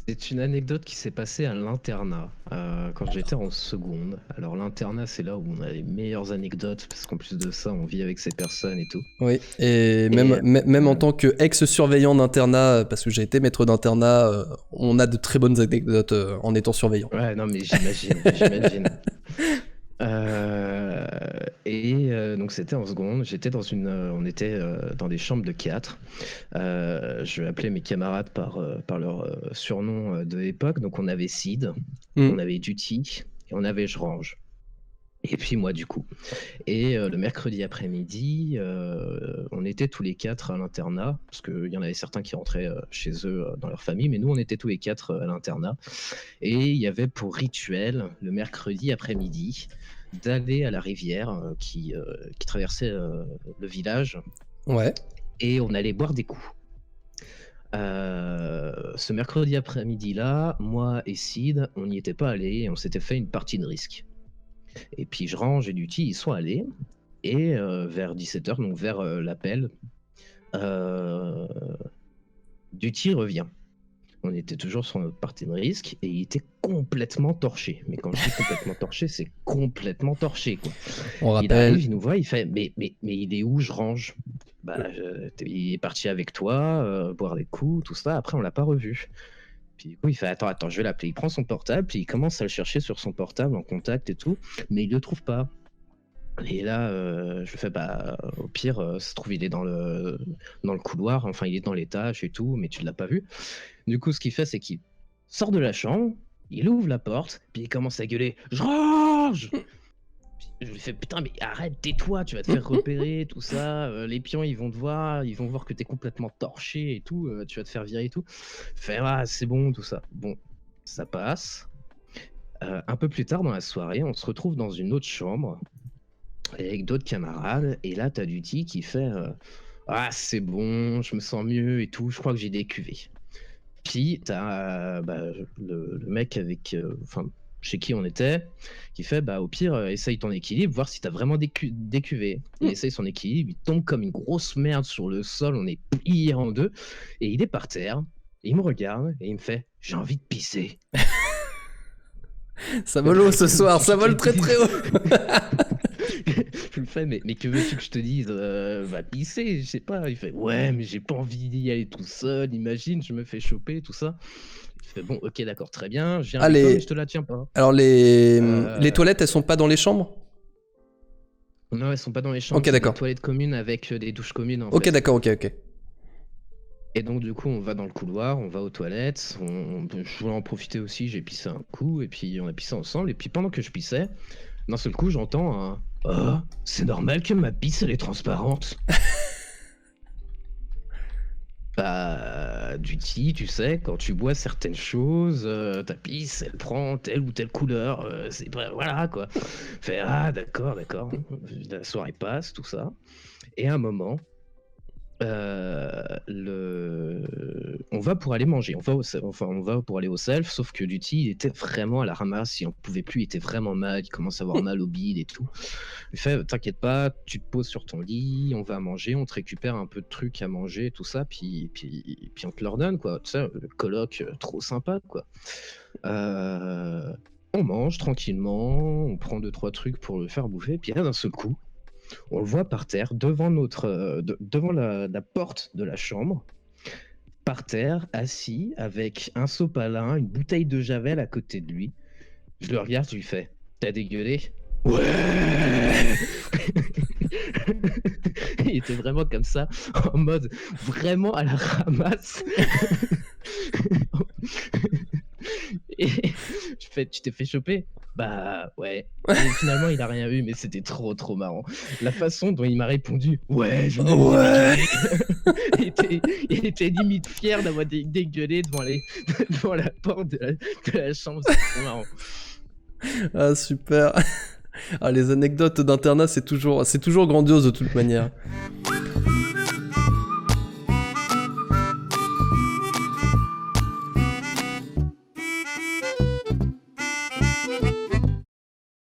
C'est une anecdote qui s'est passée à l'internat, quand j'étais en seconde. Alors l'internat, c'est là où on a les meilleures anecdotes, parce qu'en plus de ça, on vit avec ces personnes et tout. Oui, et Et même en tant qu'ex-surveillant d'internat, parce que j'ai été maître d'internat, on a de très bonnes anecdotes en étant surveillant. ouais, non, mais j'imagine. Euh, donc c'était en seconde, on était dans des chambres de 4. Je vais appeler mes camarades par leur surnom de l'époque. Donc on avait Sid, on avait Duty et on avait Je range. Et puis moi du coup. Et le mercredi après-midi, on était tous les 4 à l'internat, parce qu'il y en avait certains qui rentraient chez eux dans leur famille, mais nous on était tous les 4 à l'internat. Et il y avait pour rituel, le mercredi après-midi, d'aller à la rivière qui traversait le village, Ouais. et on allait boire des coups. Ce mercredi après-midi-là, moi et Sid, on n'y était pas allés et on s'était fait une partie de risque. Et puis je range et Duty, ils sont allés. Et vers 17h, donc vers l'appel, Duty revient. On était toujours sur notre partie de risque et il était complètement torché. Mais quand je dis complètement torché, c'est complètement torché, quoi. On Il rappelle. arrive, il nous voit, il fait mais il est où Je range? Bah, il est parti avec toi, boire des coups, tout ça. Après, on l'a pas revu. Puis du coup, il fait attends, je vais l'appeler. Il prend son portable, puis il commence à le chercher sur son portable en contact et tout, mais il le trouve pas. Et là, je lui fais bah au pire, ça se trouve il est dans le couloir, enfin il est dans l'étage et tout, mais tu l'as pas vu. Du coup, ce qu'il fait, c'est qu'il sort de la chambre, il ouvre la porte, puis il commence à gueuler Je range. Je lui fais putain, mais arrête, tais-toi, tu vas te faire repérer, tout ça. Les pions, ils vont voir que t'es complètement torché et tout, tu vas te faire virer et tout. Fait ah, c'est bon, tout ça. Bon, ça passe. Un peu plus tard dans la soirée, on se retrouve dans une autre chambre avec d'autres camarades, et là, t'as Duty qui fait ah, c'est bon, je me sens mieux et tout, je crois que j'ai des cuvées. Puis t'as le mec avec, enfin, chez qui on était, qui fait bah au pire, essaye ton équilibre, voir si t'as vraiment des cuvées. Il essaye son équilibre, il tombe comme une grosse merde sur le sol, on est plié en deux, et il est par terre, il me regarde et il me fait j'ai envie de pisser. Ça vole haut ce soir, ça vole très très haut. Je lui fais, mais que veux-tu que je te dise? Va pisser, je sais pas. Il fait, ouais, mais j'ai pas envie d'y aller tout seul, imagine, je me fais choper, tout ça. Il fait, bon, ok, d'accord, très bien, je viens avec toi, mais je te la tiens pas. Alors les Euh, toilettes, elles sont pas dans les chambres? Non, elles sont pas dans les chambres, Ok, c'est des d'accord. toilettes communes avec des douches communes, en Ok, fait. d'accord, ok. Et donc, du coup, on va dans le couloir, on va aux toilettes, je voulais en profiter aussi, j'ai pissé un coup, et puis on a pissé ensemble, et puis pendant que je pissais, d'un seul coup, j'entends un oh, c'est normal que ma pisse, elle est transparente. Bah, Duty, tu sais, quand tu bois certaines choses, ta pisse, elle prend telle ou telle couleur, c'est pas, voilà, quoi. Fait, ah, d'accord. La soirée passe, tout ça. Et à un moment, on va pour aller manger, on va pour aller au self, sauf que Duty, il était vraiment à la ramasse, il en pouvait plus, il était vraiment mal, il commence à avoir mal au bide et tout. Il fait, t'inquiète pas, tu te poses sur ton lit, on va manger, on te récupère un peu de trucs à manger, tout ça, puis on te leur donne, quoi. Tu sais, le coloc, trop sympa, quoi. On mange tranquillement, on prend 2-3 trucs pour le faire bouffer, puis là, d'un seul coup, on le voit par terre, devant la porte de la chambre, par terre, assis, avec un sopalin, une bouteille de Javel à côté de lui. Je le regarde, je lui fais, t'as dégueulé? Ouais. Il était vraiment comme ça, en mode vraiment à la ramasse. Et je fais, tu t'es fait choper? Bah ouais. Et finalement, il a rien eu, mais c'était trop marrant. La façon dont il m'a répondu, ouais, je venais de Ouais. dégueuler. Il était limite fier d'avoir dégueulé devant la porte de la chambre. C'est trop marrant. Ah, super. Ah, les anecdotes d'internat, c'est toujours grandiose de toute manière.